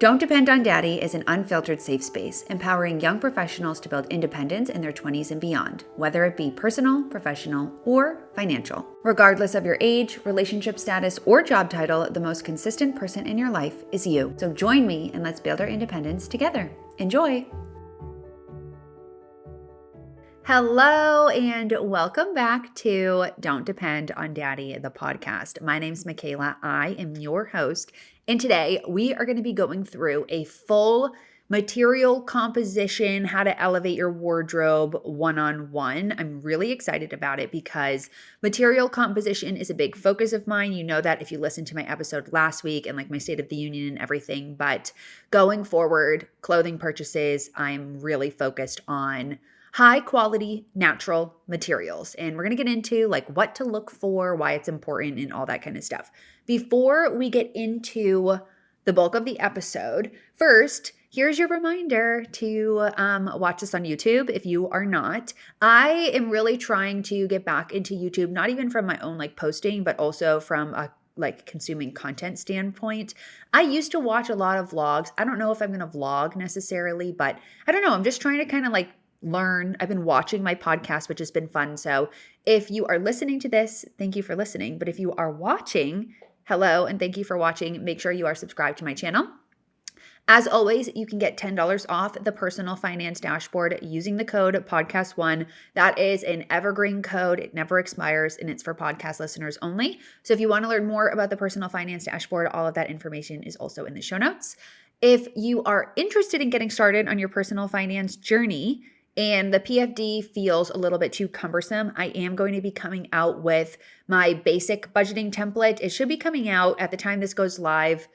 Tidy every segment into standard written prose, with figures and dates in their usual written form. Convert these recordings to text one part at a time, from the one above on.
Don't Depend on Daddy is an unfiltered safe space, empowering young professionals to build independence in their 20s and beyond, whether it be personal, professional, or financial. Regardless of your age, relationship status, or job title, the most consistent person in your life is you. So join me and let's build our independence together. Enjoy! Hello and welcome back to Don't Depend on Daddy, the podcast. My name's Michela. I am your host. And today we are going to be going through a full material composition, how to elevate your wardrobe one-on-one. I'm really excited about it because material composition is a big focus of mine. You know that if you listened to my episode last week and like my State of the Union and everything, but going forward, clothing purchases, I'm really focused on high quality natural materials. And we're going to get into like what to look for, why it's important, and all that kind of stuff. Before we get into the bulk of the episode, first, here's your reminder to watch this on YouTube if you are not. I am really trying to get back into YouTube, not even from my own like posting, but also from a like consuming content standpoint. I used to watch a lot of vlogs. I don't know if I'm going to vlog necessarily, but I don't know. I'm just trying to kind of like learn. I've been watching my podcast, which has been fun. So if you are listening to this, thank you for listening. But if you are watching, hello, and thank you for watching. Make sure you are subscribed to my channel. As always, you can get $10 off the personal finance dashboard using the code podcast1. That is an evergreen code. It never expires and it's for podcast listeners only. So if you want to learn more about the personal finance dashboard, all of that information is also in the show notes. If you are interested in getting started on your personal finance journey, and the PFD feels a little bit too cumbersome, I am going to be coming out with my basic budgeting template. It should be coming out at the time this goes live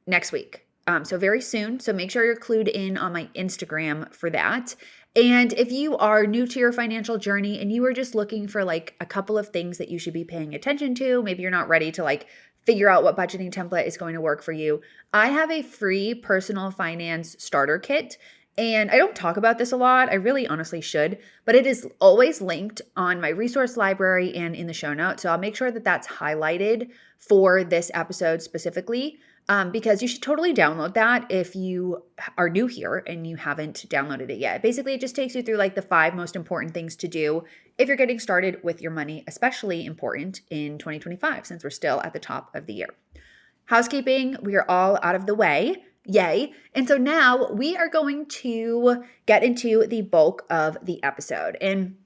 next week. So very soon. So make sure you're clued in on my Instagram for that. And if you are new to your financial journey and you are just looking for like a couple of things that you should be paying attention to, maybe you're not ready to like figure out what budgeting template is going to work for you, I have a free personal finance starter kit. And I don't talk about this a lot. I really honestly should, but it is always linked on my resource library and in the show notes. So I'll make sure that that's highlighted for this episode specifically, because you should totally download that if you are new here and you haven't downloaded it yet. Basically, it just takes you through like the 5 most important things to do if you're getting started with your money, especially important in 2025, since we're still at the top of the year. Housekeeping, we are all out of the way. Yay. And so now we are going to get into the bulk of the episode. And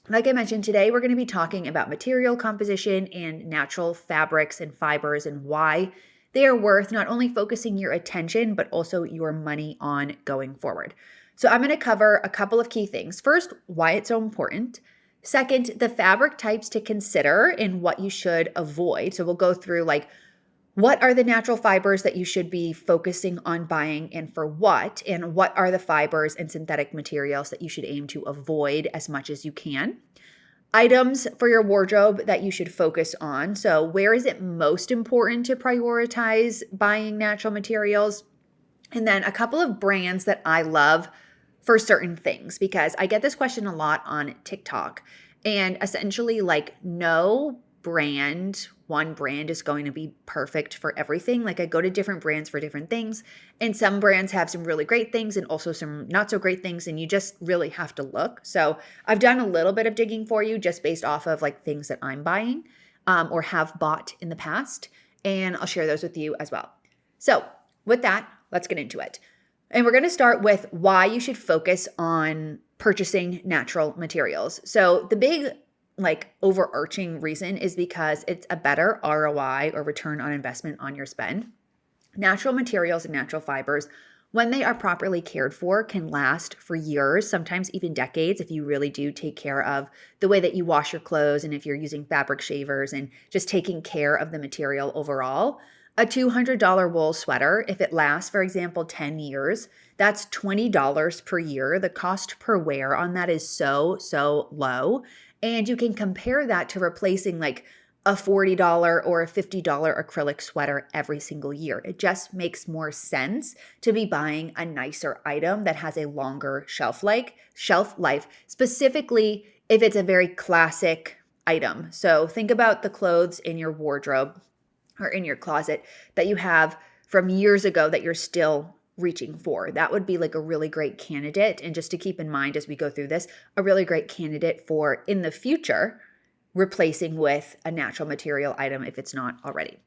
like I mentioned, today we're going to be talking about material composition and natural fabrics and fibers and why they are worth not only focusing your attention, but also your money on going forward. So I'm going to cover a couple of key things. First, why it's so important. Second, the fabric types to consider and what you should avoid. So we'll go through like, what are the natural fibers that you should be focusing on buying and for what? And what are the fibers and synthetic materials that you should aim to avoid as much as you can? Items for your wardrobe that you should focus on. So where is it most important to prioritize buying natural materials? And then a couple of brands that I love for certain things, because I get this question a lot on TikTok. And essentially like one brand is going to be perfect for everything. Like I go to different brands for different things, and some brands have some really great things and also some not so great things, and you just really have to look. So I've done a little bit of digging for you just based off of like things that I'm buying or have bought in the past, and I'll share those with you as well. So with that, let's get into it. And we're going to start with why you should focus on purchasing natural materials. So the big like overarching reason is because it's a better ROI or return on investment on your spend. Natural materials and natural fibers, when they are properly cared for, can last for years, sometimes even decades, if you really do take care of the way that you wash your clothes and if you're using fabric shavers and just taking care of the material overall. A $200 wool sweater, if it lasts, for example, 10 years, that's $20 per year. The cost per wear on that is so low. And you can compare that to replacing like a $40 or a $50 acrylic sweater every single year. It just makes more sense to be buying a nicer item that has a longer shelf life, specifically if it's a very classic item. So think about the clothes in your wardrobe or in your closet that you have from years ago that you're still reaching for. That would be like a really great candidate. And just to keep in mind as we go through this, a really great candidate for in the future replacing with a natural material item if it's not already.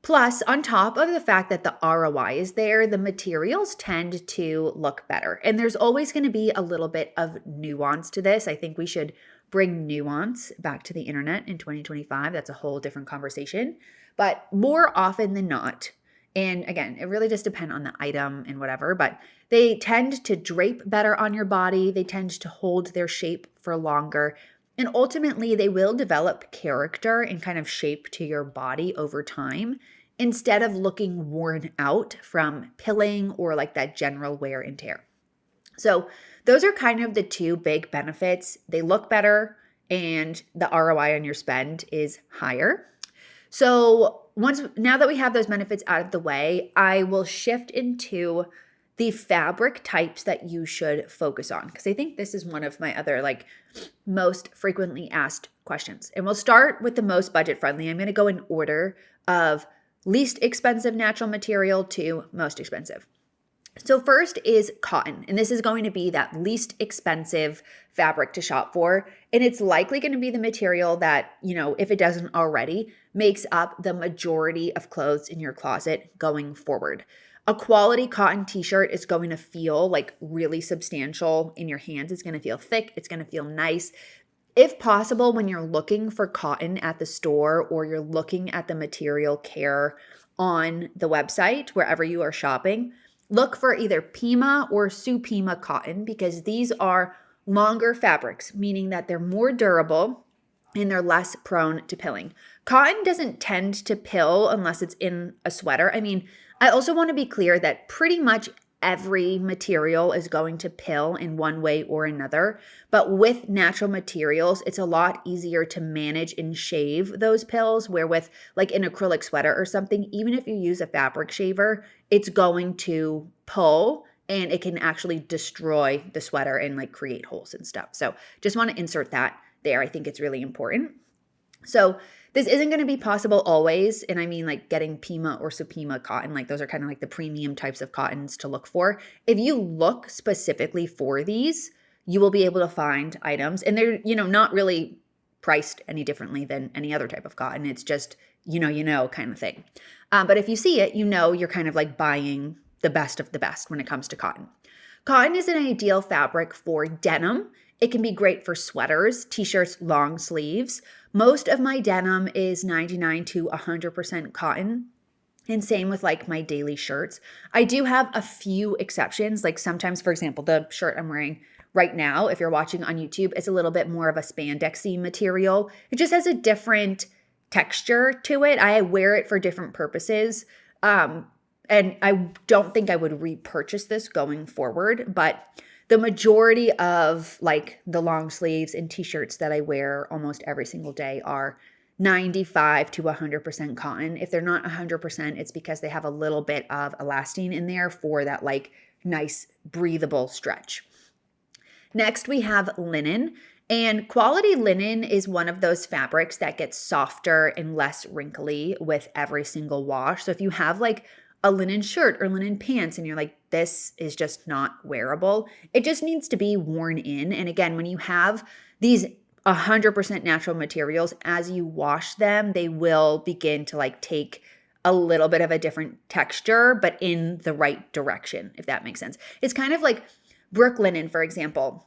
Plus, on top of the fact that the ROI is there, the materials tend to look better. And there's always going to be a little bit of nuance to this. I think we should bring nuance back to the internet in 2025. That's a whole different conversation. But more often than not, and again, it really just depends on the item and whatever, but they tend to drape better on your body. They tend to hold their shape for longer. And ultimately, they will develop character and kind of shape to your body over time instead of looking worn out from pilling or like that general wear and tear. So those are kind of the two big benefits. They look better and the ROI on your spend is higher. So now that we have those benefits out of the way, I will shift into the fabric types that you should focus on, because I think this is one of my other like most frequently asked questions. And we'll start with the most budget friendly. I'm going to go in order of least expensive natural material to most expensive. So first is cotton, and this is going to be that least expensive fabric to shop for. And it's likely going to be the material that, if it doesn't already, makes up the majority of clothes in your closet going forward. A quality cotton t-shirt is going to feel like really substantial in your hands. It's going to feel thick. It's going to feel nice. If possible, when you're looking for cotton at the store or you're looking at the material care on the website, wherever you are shopping, look for either Pima or Supima cotton, because these are longer fabrics, meaning that they're more durable and they're less prone to pilling. Cotton doesn't tend to pill unless it's in a sweater. I also want to be clear that pretty much every material is going to pill in one way or another, but with natural materials, it's a lot easier to manage and shave those pills, where with like an acrylic sweater or something, even if you use a fabric shaver, it's going to pull and it can actually destroy the sweater and like create holes and stuff. So just want to insert that there. I think it's really important. So this isn't going to be possible always. And I mean like getting Pima or Supima cotton, like those are kind of like the premium types of cottons to look for. If you look specifically for these, you will be able to find items, and they're, not really priced any differently than any other type of cotton. It's just, kind of thing. But if you see it, you're kind of like buying the best of the best when it comes to cotton. Cotton is an ideal fabric for denim. It can be great for sweaters, t-shirts, long sleeves. Most of my denim is 99 to 100% cotton. And same with like my daily shirts. I do have a few exceptions. Like sometimes, for example, the shirt I'm wearing right now, if you're watching on YouTube, it's a little bit more of a spandexy material. It just has a different texture to it. I wear it for different purposes. And I don't think I would repurchase this going forward, but the majority of like the long sleeves and t-shirts that I wear almost every single day are 95 to 100% cotton. If they're not 100%, it's because they have a little bit of elastane in there for that like nice breathable stretch. Next, we have linen. And quality linen is one of those fabrics that gets softer and less wrinkly with every single wash. So if you have like a linen shirt or linen pants and you're like, this is just not wearable, it just needs to be worn in. And again, when you have these 100% natural materials, as you wash them, they will begin to like take a little bit of a different texture, but in the right direction, if that makes sense. It's kind of like Brooklinen, for example.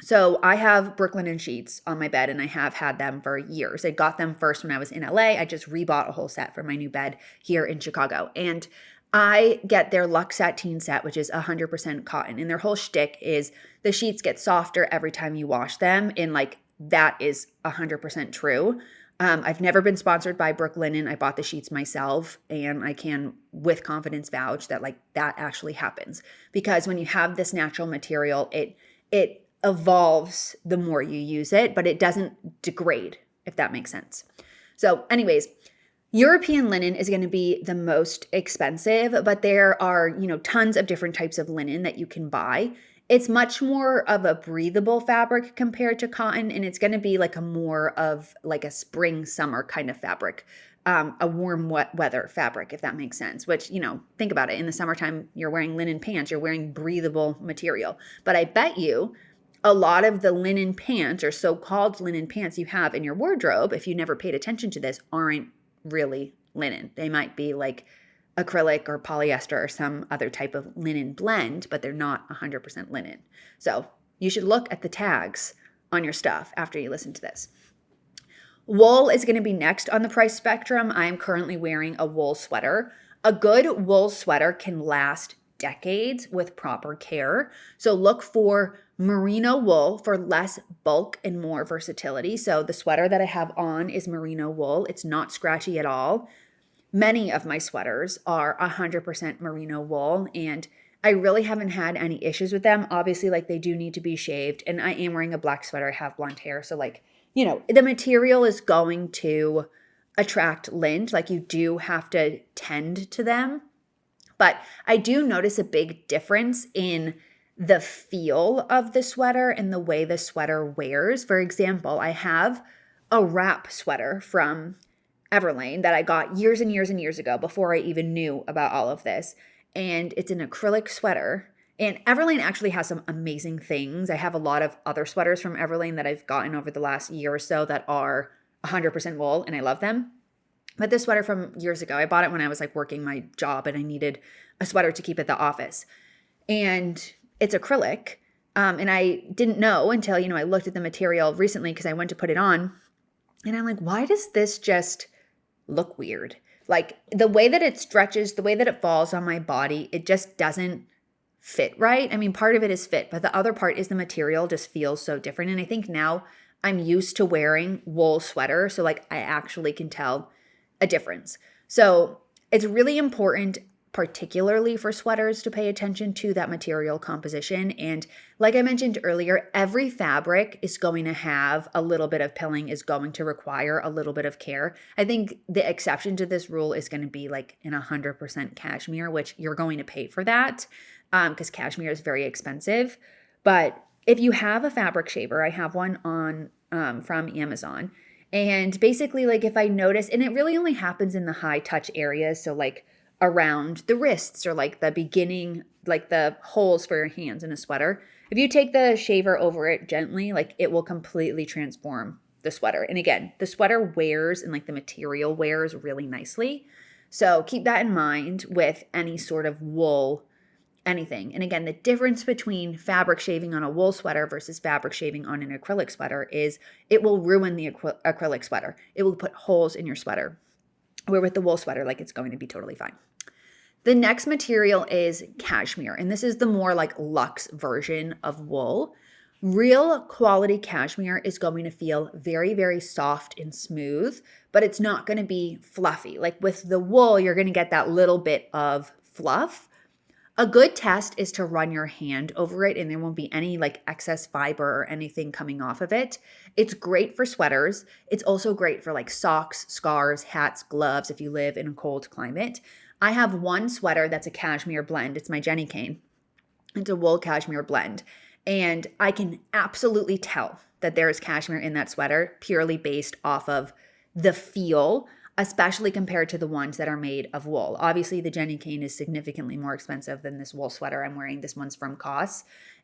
So I have Brooklinen sheets on my bed, and I have had them for years. I got them first when I was in LA. I just rebought a whole set for my new bed here in Chicago. And I get their Luxe Sateen set, which is 100% cotton. And their whole shtick is the sheets get softer every time you wash them. And like that is 100% true. I've never been sponsored by Brooklinen. I bought the sheets myself, and I can with confidence vouch that like that actually happens, because when you have this natural material, it evolves the more you use it, but it doesn't degrade, if that makes sense. So anyways, European linen is going to be the most expensive, but there are, tons of different types of linen that you can buy. It's much more of a breathable fabric compared to cotton, and it's going to be like a more of like a spring summer kind of fabric. a warm weather fabric, if that makes sense, which, think about it. In the summertime, you're wearing linen pants, you're wearing breathable material. But I bet you a lot of the linen pants or so-called linen pants you have in your wardrobe, if you never paid attention to this, aren't really linen. They might be like acrylic or polyester or some other type of linen blend, but they're not 100% linen. So you should look at the tags on your stuff after you listen to this. Wool is going to be next on the price spectrum. I am currently wearing a wool sweater. A good wool sweater can last decades with proper care. So look for merino wool for less bulk and more versatility. So the sweater that I have on is merino wool. It's not scratchy at all. Many of my sweaters are 100% merino wool, and I really haven't had any issues with them. Obviously, like, they do need to be shaved, and I am wearing a black sweater. I have blonde hair, so the material is going to attract lint. Like, you do have to tend to them. But I do notice a big difference in the feel of the sweater and the way the sweater wears. For example, I have a wrap sweater from everlane that I got years and years and years ago before I even knew about all of this. And it's an acrylic sweater. And everlane actually has some amazing things. I have a lot of other sweaters from everlane that I've gotten over the last year or so that are 100% wool, and I love them. But this sweater from years ago, I bought it when I was like working my job and I needed a sweater to keep at the office. And it's acrylic. And I didn't know until, I looked at the material recently because I went to put it on. And I'm like, why does this just look weird? Like, the way that it stretches, the way that it falls on my body, it just doesn't fit right. I mean, part of it is fit, but the other part is the material just feels so different. And I think now I'm used to wearing wool sweater, so like I actually can tell a difference. So it's really important, particularly for sweaters, to pay attention to that material composition. And like I mentioned earlier, every fabric is going to have a little bit of pilling, is going to require a little bit of care. I think the exception to this rule is going to be like in 100% cashmere, which you're going to pay for that because cashmere is very expensive. But if you have a fabric shaver, I have one on from Amazon. And basically, like, if I notice, and it really only happens in the high touch areas, so like around the wrists or like the beginning, like the holes for your hands in a sweater. If you take the shaver over it gently, like, it will completely transform the sweater. And again, the sweater wears and like the material wears really nicely. So keep that in mind with any sort of wool anything. And again, the difference between fabric shaving on a wool sweater versus fabric shaving on an acrylic sweater is it will ruin the acrylic sweater. It will put holes in your sweater. Where with the wool sweater, like, it's going to be totally fine. The next material is cashmere, and this is the more like luxe version of wool. Real quality cashmere is going to feel very, very soft and smooth, but it's not going to be fluffy. Like with the wool, you're going to get that little bit of fluff. A good test is to run your hand over it and there won't be any like excess fiber or anything coming off of it. It's great for sweaters. It's also great for like socks, scarves, hats, gloves if you live in a cold climate. I have one sweater that's a cashmere blend. It's my Jenny cane. It's a wool cashmere blend. And I can absolutely tell that there is cashmere in that sweater purely based off of the feel, especially compared to the ones that are made of wool. Obviously, the Jenny cane is significantly more expensive than this wool sweater I'm wearing. This one's from COS.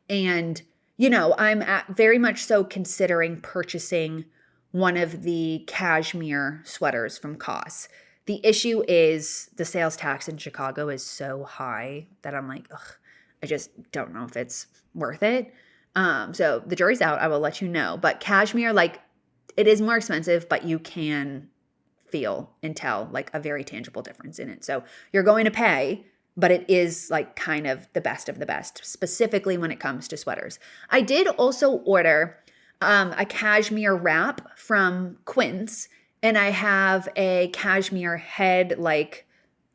And, I'm very much so considering purchasing one of the cashmere sweaters from COS. The issue is the sales tax in Chicago is so high that I'm like, ugh, I just don't know if it's worth it. So the jury's out. I will let you know. But cashmere, like, it is more expensive, but you can feel and tell like a very tangible difference in it. So you're going to pay, but it is like kind of the best of the best, specifically when it comes to sweaters. I did also order a cashmere wrap from Quince, and I have a cashmere head, like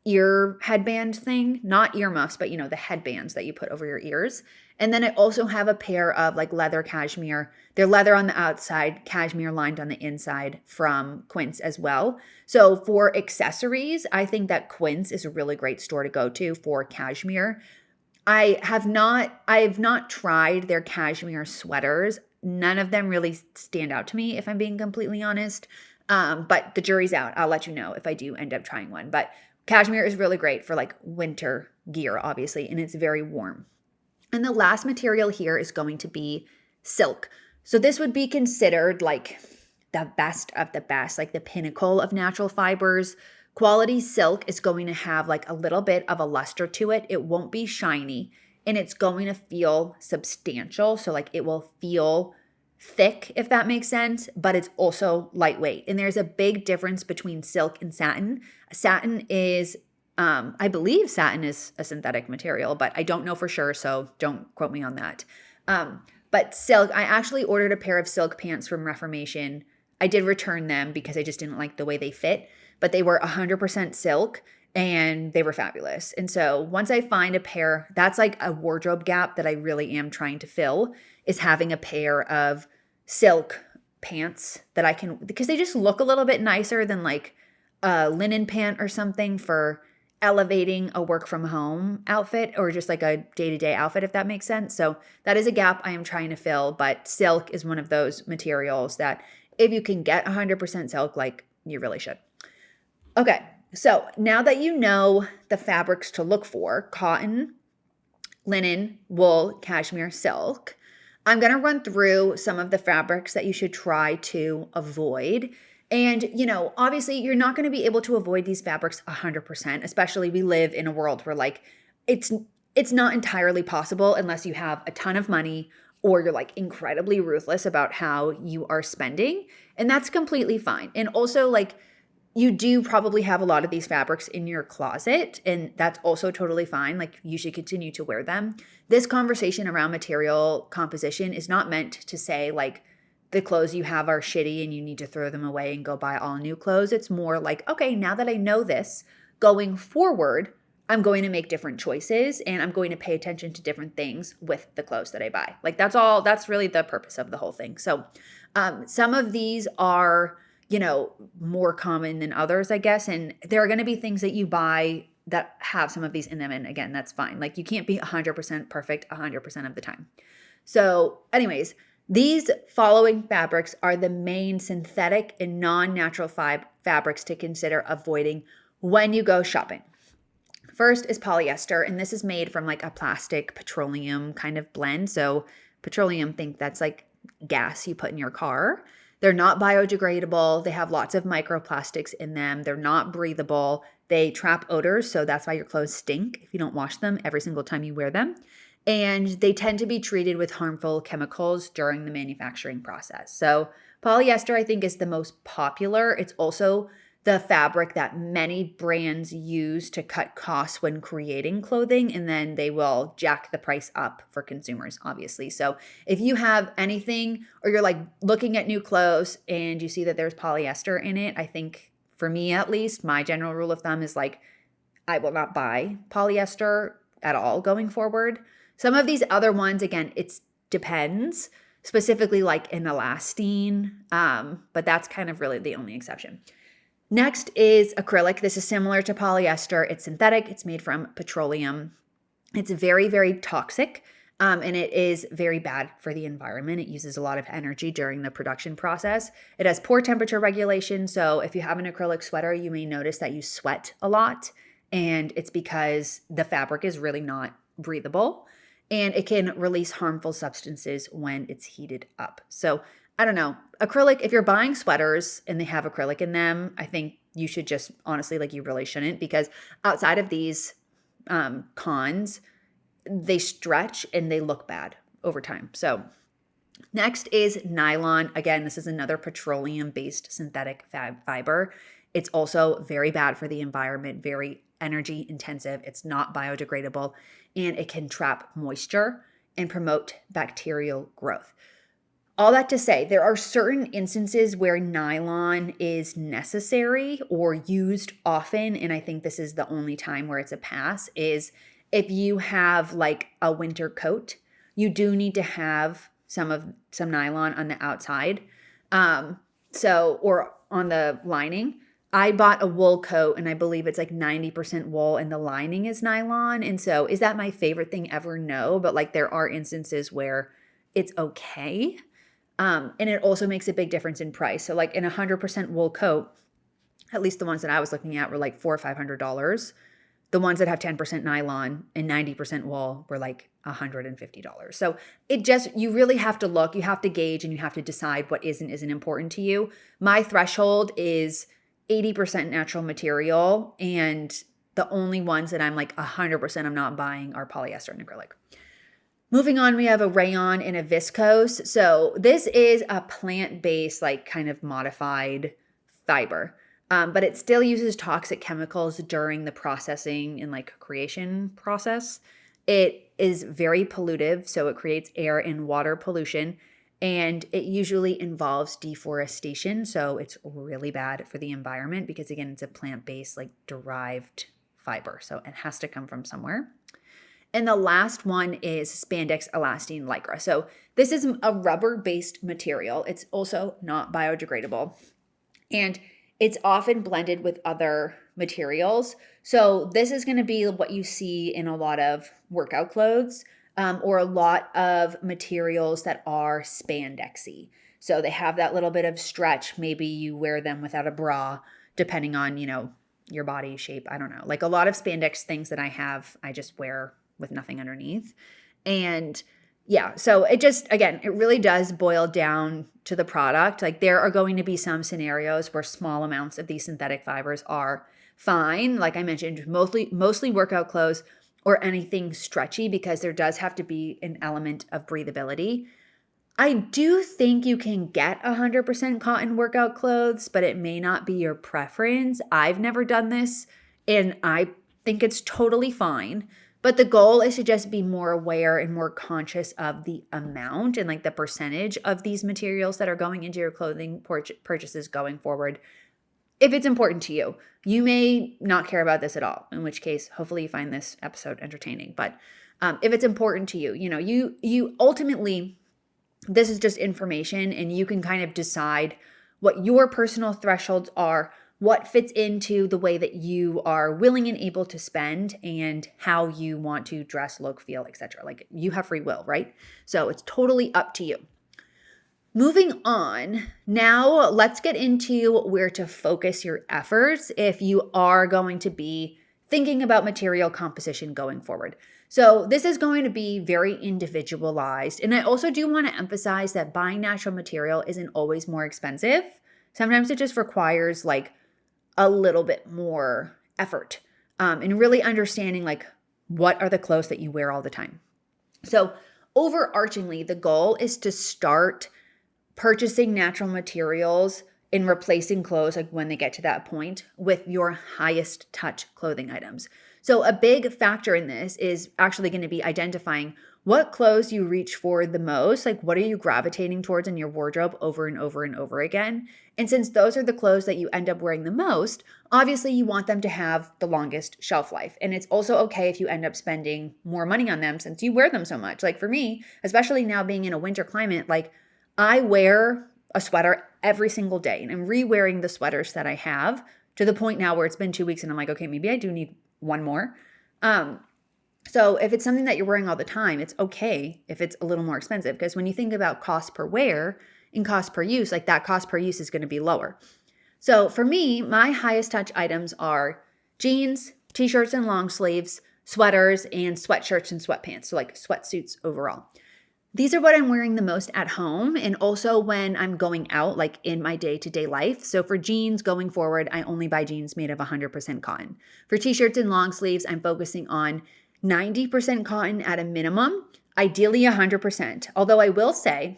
ear headband thing, not earmuffs, but the headbands that you put over your ears. And then I also have a pair of like leather cashmere. They're leather on the outside, cashmere lined on the inside from Quince as well. So for accessories, I think that Quince is a really great store to go to for cashmere. I have not tried their cashmere sweaters. None of them really stand out to me, if I'm being completely honest. But the jury's out. I'll let you know if I do end up trying one. But cashmere is really great for like winter gear, obviously, and it's very warm. And the last material here is going to be silk. So this would be considered like the best of the best, like the pinnacle of natural fibers. Quality silk is going to have like a little bit of a luster to it. It won't be shiny and it's going to feel substantial. So like it will feel thick, if that makes sense, but it's also lightweight. And there's a big difference between silk and satin. Satin is I believe satin is a synthetic material, but I don't know for sure, so don't quote me on that. But silk, I actually ordered a pair of silk pants from Reformation. I did return them because I just didn't like the way they fit, but they were 100% silk and they were fabulous. And so once I find a pair, that's like a wardrobe gap that I really am trying to fill, is having a pair of silk pants that I can, because they just look a little bit nicer than like a linen pant or something for elevating a work from home outfit or just like a day-to-day outfit, if that makes sense. So that is a gap I am trying to fill, but silk is one of those materials that if you can get 100% silk, like you really should. Okay, so now that you know the fabrics to look for, cotton, linen, wool, cashmere, silk, I'm going to run through some of the fabrics that you should try to avoid. And, obviously you're not going to be able to avoid these fabrics 100%, especially we live in a world where like it's not entirely possible unless you have a ton of money or you're like incredibly ruthless about how you are spending. And that's completely fine. And also like you do probably have a lot of these fabrics in your closet, and that's also totally fine. Like you should continue to wear them. This conversation around material composition is not meant to say like the clothes you have are shitty and you need to throw them away and go buy all new clothes. It's more like, okay, now that I know this, going forward, I'm going to make different choices and I'm going to pay attention to different things with the clothes that I buy. Like that's really the purpose of the whole thing. So some of these are, more common than others, I guess. And there are going to be things that you buy that have some of these in them. And again, that's fine. Like you can't be 100% perfect 100% of the time. So anyways, these following fabrics are the main synthetic and non-natural fabrics to consider avoiding when you go shopping. First is polyester, and this is made from like a plastic petroleum kind of blend. So petroleum, think that's like gas you put in your car. They're not biodegradable. They have lots of microplastics in them. They're not breathable. They trap odors, so that's why your clothes stink if you don't wash them every single time you wear them. And they tend to be treated with harmful chemicals during the manufacturing process. So polyester, I think, is the most popular. It's also the fabric that many brands use to cut costs when creating clothing, and then they will jack the price up for consumers, obviously. So if you have anything or you're like looking at new clothes and you see that there's polyester in it, I think for me at least, my general rule of thumb is like, I will not buy polyester at all going forward. Some of these other ones, again, it depends, specifically like an elastane, but that's kind of really the only exception. Next is acrylic. This is similar to polyester. It's synthetic. It's made from petroleum. It's very, very toxic, and it is very bad for the environment. It uses a lot of energy during the production process. It has poor temperature regulation. So if you have an acrylic sweater, you may notice that you sweat a lot, and it's because the fabric is really not breathable, and it can release harmful substances when it's heated up. So I don't know. Acrylic, if you're buying sweaters and they have acrylic in them, I think you should just honestly, like you really shouldn't, because outside of these cons, they stretch and they look bad over time. So next is nylon. Again, this is another petroleum-based synthetic fiber. It's also very bad for the environment, very energy intensive. It's not biodegradable, and it can trap moisture and promote bacterial growth. All that to say, there are certain instances where nylon is necessary or used often, and I think this is the only time where it's a pass, is if you have like a winter coat, you do need to have some nylon on the outside, or on the lining. I bought a wool coat and I believe it's like 90% wool and the lining is nylon. And so is that my favorite thing ever? No, but like there are instances where it's okay. And it also makes a big difference in price. So like in a 100% wool coat, at least the ones that I was looking at were like $400 or $500. The ones that have 10% nylon and 90% wool were like $150. So you really have to look, you have to gauge, and you have to decide what is and isn't important to you. My threshold is 80% natural material, and the only ones that I'm like 100% I'm not buying are polyester and acrylic. Moving on, we have a rayon and a viscose. So this is a plant-based, like kind of modified fiber. But it still uses toxic chemicals during the processing and like creation process. It is very pollutive, so it creates air and water pollution, and it usually involves deforestation. So it's really bad for the environment because, again, it's a plant-based, like derived fiber. So it has to come from somewhere. And the last one is spandex elastane lycra. So this is a rubber-based material. It's also not biodegradable. And it's often blended with other materials. So this is going to be what you see in a lot of workout clothes, or a lot of materials that are spandexy. So they have that little bit of stretch. Maybe you wear them without a bra, depending on, your body shape. I don't know. Like a lot of spandex things that I have, I just wear with nothing underneath. And yeah, so it just, again, it really does boil down to the product. Like there are going to be some scenarios where small amounts of these synthetic fibers are fine. Like I mentioned, mostly workout clothes or anything stretchy, because there does have to be an element of breathability. I do think you can get 100% cotton workout clothes, but it may not be your preference. I've never done this, and I think it's totally fine. But the goal is to just be more aware and more conscious of the amount and like the percentage of these materials that are going into your clothing purchases going forward. If it's important to you, you may not care about this at all, in which case, hopefully you find this episode entertaining. But if it's important to you, you ultimately, this is just information, and you can kind of decide what your personal thresholds are, what fits into the way that you are willing and able to spend, and how you want to dress, look, feel, etc. Like you have free will, right? So it's totally up to you. Moving on, now let's get into where to focus your efforts if you are going to be thinking about material composition going forward. So this is going to be very individualized. And I also do want to emphasize that buying natural material isn't always more expensive. Sometimes it just requires like a little bit more effort, and really understanding like what are the clothes that you wear all the time. So overarchingly, the goal is to start purchasing natural materials and replacing clothes, like when they get to that point, with your highest touch clothing items. So a big factor in this is actually going to be identifying what clothes you reach for the most, like what are you gravitating towards in your wardrobe over and over and over again. And since those are the clothes that you end up wearing the most, obviously you want them to have the longest shelf life. And it's also okay if you end up spending more money on them since you wear them so much. Like for me, especially now being in a winter climate, like I wear a sweater every single day, and I'm re-wearing the sweaters that I have to the point now where it's been 2 weeks and I'm like, okay, maybe I do need one more. So if it's something that you're wearing all the time, it's okay if it's a little more expensive, because when you think about cost per wear and cost per use, like that cost per use is going to be lower. So for me, my highest touch items are jeans, t-shirts and long sleeves, sweaters, and sweatshirts and sweatpants. So like sweatsuits overall. These are what I'm wearing the most at home, and also when I'm going out, like in my day-to-day life. So for jeans going forward, I only buy jeans made of 100% cotton. For t-shirts and long sleeves, I'm focusing on 90% cotton at a minimum, ideally 100%. Although I will say,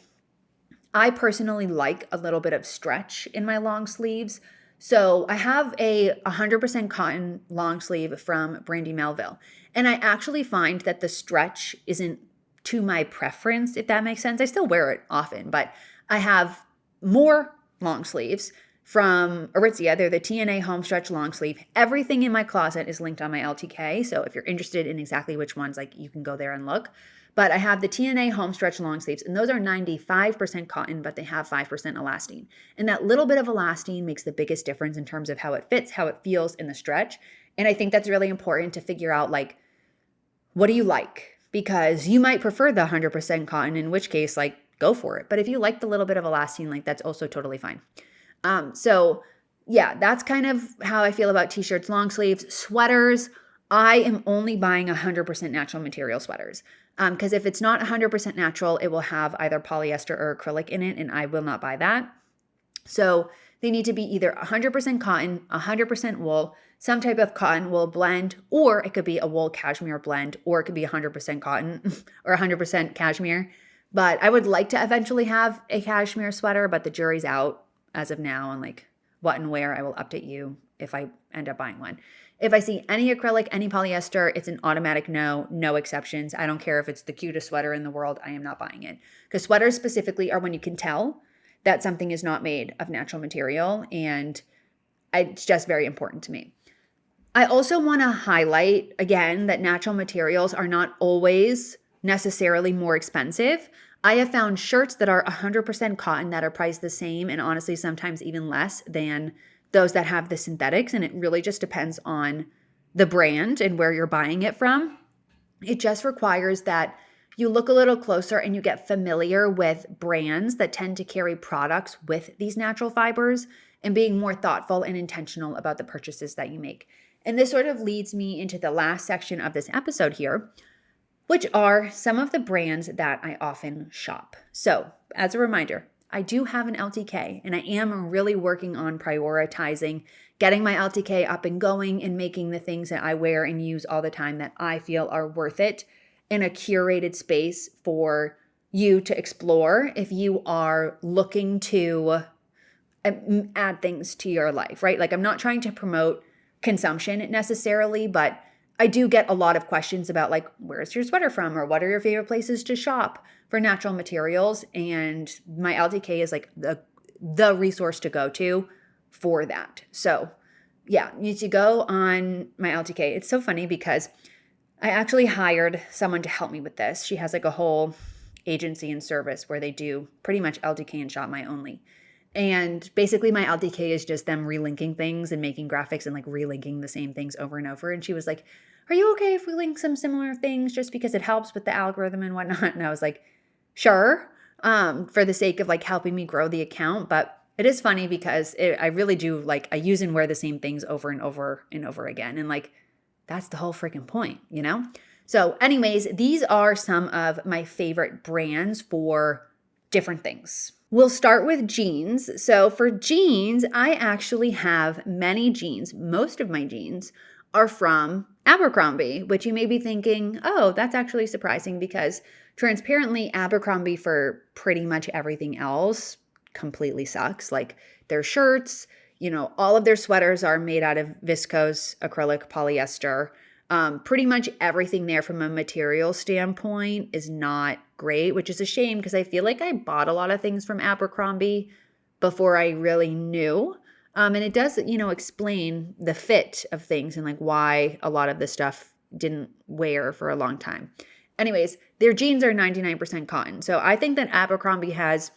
I personally like a little bit of stretch in my long sleeves. So I have a 100% cotton long sleeve from Brandy Melville. And I actually find that the stretch isn't to my preference, if that makes sense. I still wear it often, but I have more long sleeves from Aritzia. They're the TNA home stretch long sleeve. Everything in my closet is linked on my LTK. So if you're interested in exactly which ones, like you can go there and look. But I have the TNA home stretch long sleeves, and those are 95% cotton, but they have 5% elastane. And that little bit of elastane makes the biggest difference in terms of how it fits, how it feels in the stretch. And I think that's really important to figure out, what do you like? Because you might prefer the 100% cotton, in which case, go for it. But if you like the little bit of elasting, like that's also totally fine. So yeah, that's kind of how I feel about t-shirts, long sleeves, sweaters. I am only buying 100% natural material sweaters. Because if it's not 100% natural, it will have either polyester or acrylic in it, and I will not buy that. So they need to be either 100% cotton, 100% wool, some type of cotton wool blend, or it could be a wool cashmere blend, or it could be 100% cotton or 100% cashmere. But I would like to eventually have a cashmere sweater, but the jury's out as of now on like what and where. I will update you if I end up buying one. If I see any acrylic, any polyester, it's an automatic no, no exceptions. I don't care if it's the cutest sweater in the world. I am not buying it. Because sweaters specifically are when you can tell that something is not made of natural material, and it's just very important to me. I also want to highlight again that natural materials are not always necessarily more expensive. I have found shirts that are 100% cotton that are priced the same, and honestly sometimes even less than those that have the synthetics, and it really just depends on the brand and where you're buying it from. It just requires that you look a little closer and you get familiar with brands that tend to carry products with these natural fibers, and being more thoughtful and intentional about the purchases that you make. And this sort of leads me into the last section of this episode here, which are some of the brands that I often shop. So, as a reminder, I do have an LTK, and I am really working on prioritizing getting my LTK up and going and making the things that I wear and use all the time that I feel are worth it in a curated space for you to explore if you are looking to add things to your life, right? Like, I'm not trying to promote consumption necessarily, but I do get a lot of questions about like, where's your sweater from? Or what are your favorite places to shop for natural materials? And my LTK is like the resource to go to for that. So yeah, you need to go on my LTK. It's so funny because I actually hired someone to help me with this. She has like a whole agency and service where they do pretty much LTK and Shop My only. And basically my LTK is just them relinking things and making graphics and like relinking the same things over and over. And she was like, are you okay if we link some similar things just because it helps with the algorithm and whatnot? And I was like, sure, for the sake of like helping me grow the account. But it is funny because I really do like, I use and wear the same things over and over and over again. And like, that's the whole freaking point, you know? So anyways, these are some of my favorite brands for different things. We'll start with jeans. So for jeans, I actually have many jeans. Most of my jeans are from Abercrombie, which you may be thinking, oh, that's actually surprising because transparently Abercrombie for pretty much everything else completely sucks. Like their shirts, you know, all of their sweaters are made out of viscose, acrylic, polyester. Pretty much everything there from a material standpoint is not great, which is a shame because I feel like I bought a lot of things from Abercrombie before I really knew. And it does, you know, explain the fit of things and like why a lot of this stuff didn't wear for a long time. Anyways, their jeans are 99% cotton. So I think that Abercrombie has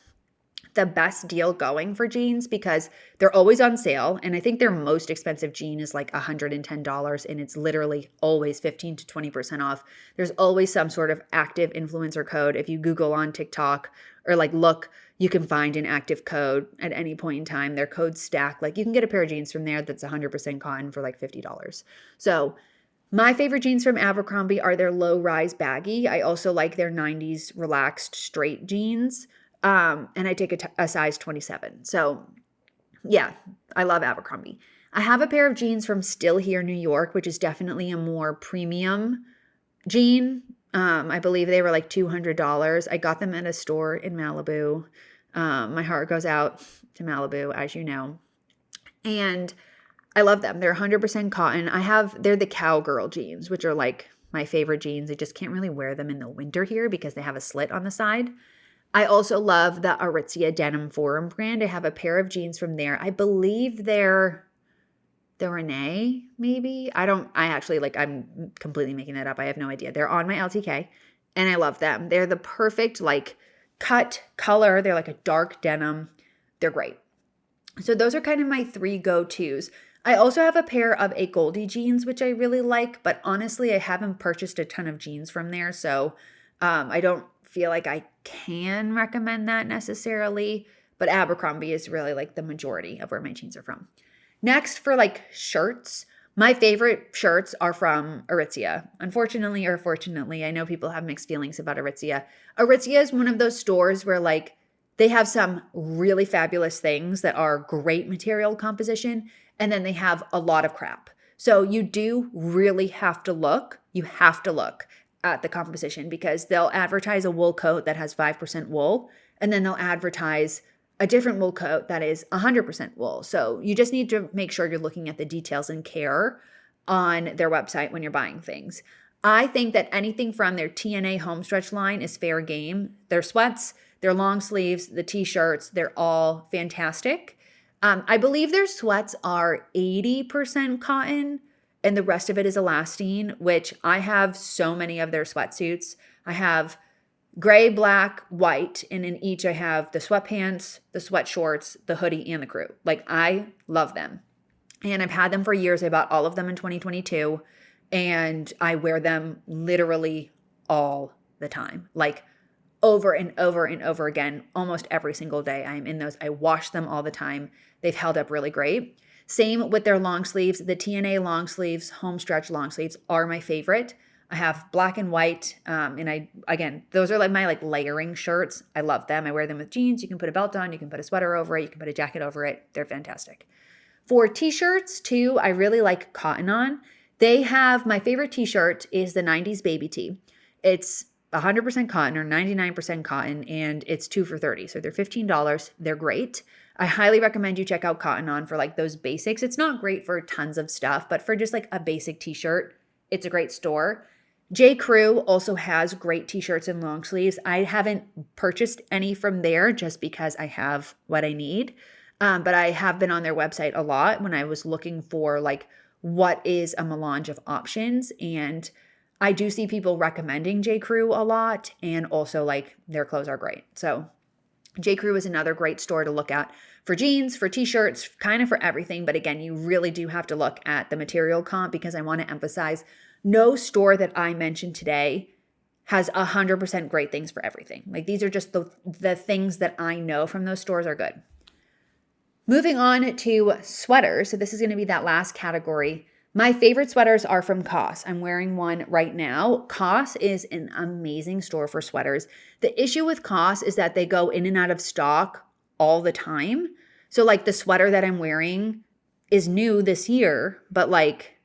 the best deal going for jeans because they're always on sale. And I think their most expensive jean is like $110 and it's literally always 15 to 20% off. There's always some sort of active influencer code. If you Google on TikTok or like look, you can find an active code at any point in time. Their codes stack. Like you can get a pair of jeans from there that's 100% cotton for like $50. So my favorite jeans from Abercrombie are their low rise baggy. I also like their 90s relaxed straight jeans. And I take a size 27. So yeah, I love Abercrombie. I have a pair of jeans from Still Here, New York, which is definitely a more premium jean. I believe they were like $200. I got them at a store in Malibu. My heart goes out to Malibu, as you know. And I love them. They're 100% cotton. They're the cowgirl jeans, which are like my favorite jeans. I just can't really wear them in the winter here because they have a slit on the side. I also love the Aritzia Denim Forum brand. I have a pair of jeans from there. I believe they're the Renee, maybe. I'm completely making that up. I have no idea. They're on my LTK and I love them. They're the perfect like cut color. They're like a dark denim. They're great. So those are kind of my three go-tos. I also have a pair of a Goldie jeans, which I really like, but honestly, I haven't purchased a ton of jeans from there. So I don't feel like I can recommend that necessarily, but Abercrombie is really like the majority of where my jeans are from. Next, for like shirts, my favorite shirts are from Aritzia. Unfortunately or fortunately, I know people have mixed feelings about Aritzia. Aritzia is one of those stores where like they have some really fabulous things that are great material composition, and then they have a lot of crap. So you do really have to look. You have to look at the composition because they'll advertise a wool coat that has 5% wool, and then they'll advertise a different wool coat that is 100% wool. So you just need to make sure you're looking at the details and care on their website when you're buying things. I think that anything from their TNA homestretch line is fair game. Their sweats, their long sleeves, the t-shirts, they're all fantastic. I believe their sweats are 80% cotton and the rest of it is elastane, which I have so many of their sweatsuits. I have gray, black, white, and in each I have the sweatpants, the sweat shorts, the hoodie, and the crew. Like, I love them. And I've had them for years. I bought all of them in 2022, and I wear them literally all the time. Like, over and over and over again, almost every single day I'm in those. I wash them all the time. They've held up really great. Same with their long sleeves. The TNA long sleeves, homestretch long sleeves are my favorite. I have black and white, and those are like my like layering shirts. I love them. I wear them with jeans. You can put a belt on. You can put a sweater over it. You can put a jacket over it. They're fantastic. For t-shirts too, I really like Cotton On. They have, my favorite t-shirt is the 90s baby tee. It's 100% cotton or 99% cotton, and it's 2 for $30. So they're $15. They're great. I highly recommend you check out Cotton On for like those basics. It's not great for tons of stuff, but for just like a basic t-shirt, it's a great store. J. Crew also has great t-shirts and long sleeves. I haven't purchased any from there just because I have what I need. But I have been on their website a lot when I was looking for like what is a melange of options. And I do see people recommending J. Crew a lot, and also like their clothes are great. So J. Crew is another great store to look at for jeans, for t-shirts, kind of for everything. But again, you really do have to look at the material comp because I want to emphasize no store that I mentioned today has 100% great things for everything. Like these are just the things that I know from those stores are good. Moving on to sweaters. So this is going to be that last category. My favorite sweaters are from COS. I'm wearing one right now. COS is an amazing store for sweaters. The issue with COS is that they go in and out of stock all the time. So like the sweater that I'm wearing is new this year, but like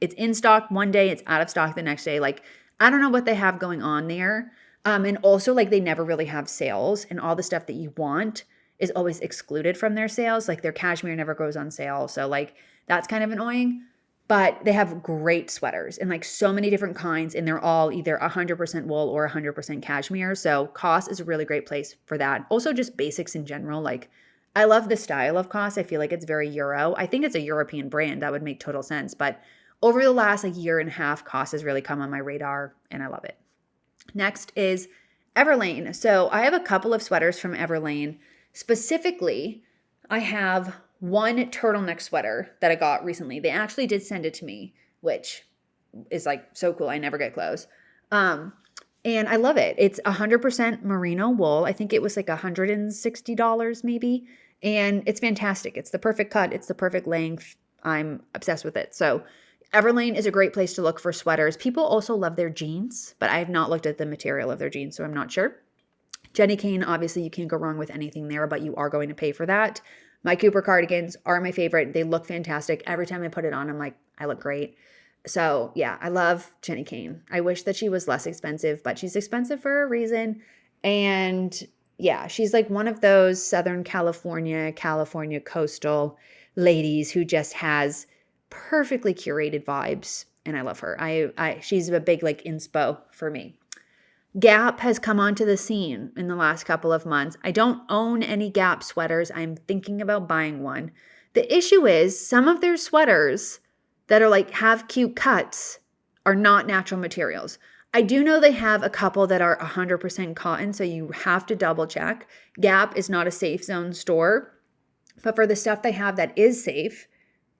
it's in stock one day, it's out of stock the next day. Like, I don't know what they have going on there. And also like they never really have sales, and all the stuff that you want is always excluded from their sales. Like their cashmere never goes on sale. So like that's kind of annoying, but they have great sweaters and like so many different kinds, and they're all either 100% wool or 100% cashmere. So COS is a really great place for that. Also just basics in general. Like I love the style of COS. I feel like it's very Euro. I think it's a European brand. That would make total sense. But over the last like year and a half, COS has really come on my radar and I love it. Next is Everlane. So I have a couple of sweaters from Everlane. Specifically, I have one turtleneck sweater that I got recently. They actually did send it to me, which is like so cool. I never get clothes. And I love it. It's 100% merino wool. I think it was like $160 maybe. And it's fantastic. It's the perfect cut. It's the perfect length. I'm obsessed with it. So Everlane is a great place to look for sweaters. People also love their jeans, but I have not looked at the material of their jeans, so I'm not sure. Jenny Kane, obviously you can't go wrong with anything there, but you are going to pay for that. My Cooper cardigans are my favorite. They look fantastic. Every time I put it on, I'm like, I look great. So yeah, I love Jenny Kane. I wish that she was less expensive, but she's expensive for a reason. And yeah, she's like one of those Southern California coastal ladies who just has perfectly curated vibes, and I love her. She's a big like inspo for me. Gap has come onto the scene in the last couple of months. I don't own any Gap sweaters. I'm thinking about buying one. The issue is some of their sweaters that are like have cute cuts are not natural materials. I do know they have a couple that are 100% cotton, so you have to double check. Gap is not a safe zone store, but for the stuff they have that is safe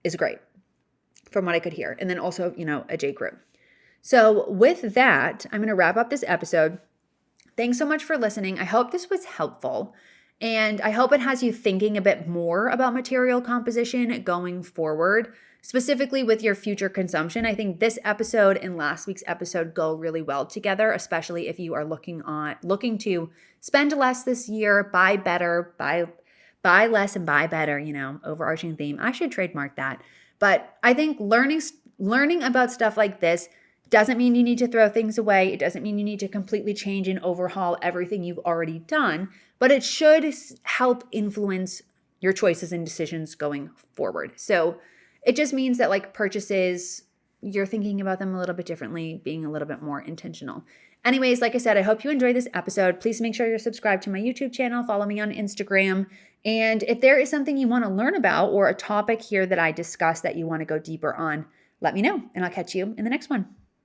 is great from what I could hear. And then also, a J. Crew. So with that, I'm going to wrap up this episode. Thanks so much for listening. I hope this was helpful. And I hope it has you thinking a bit more about material composition going forward, specifically with your future consumption. I think this episode and last week's episode go really well together, especially if you are looking to spend less this year, buy better, buy less and buy better, overarching theme. I should trademark that. But I think learning about stuff like this doesn't mean you need to throw things away. It doesn't mean you need to completely change and overhaul everything you've already done, but it should help influence your choices and decisions going forward. So it just means that like purchases, you're thinking about them a little bit differently, being a little bit more intentional. Anyways, like I said, I hope you enjoyed this episode. Please make sure you're subscribed to my YouTube channel, follow me on Instagram. And if there is something you want to learn about or a topic here that I discussed that you want to go deeper on, let me know and I'll catch you in the next one.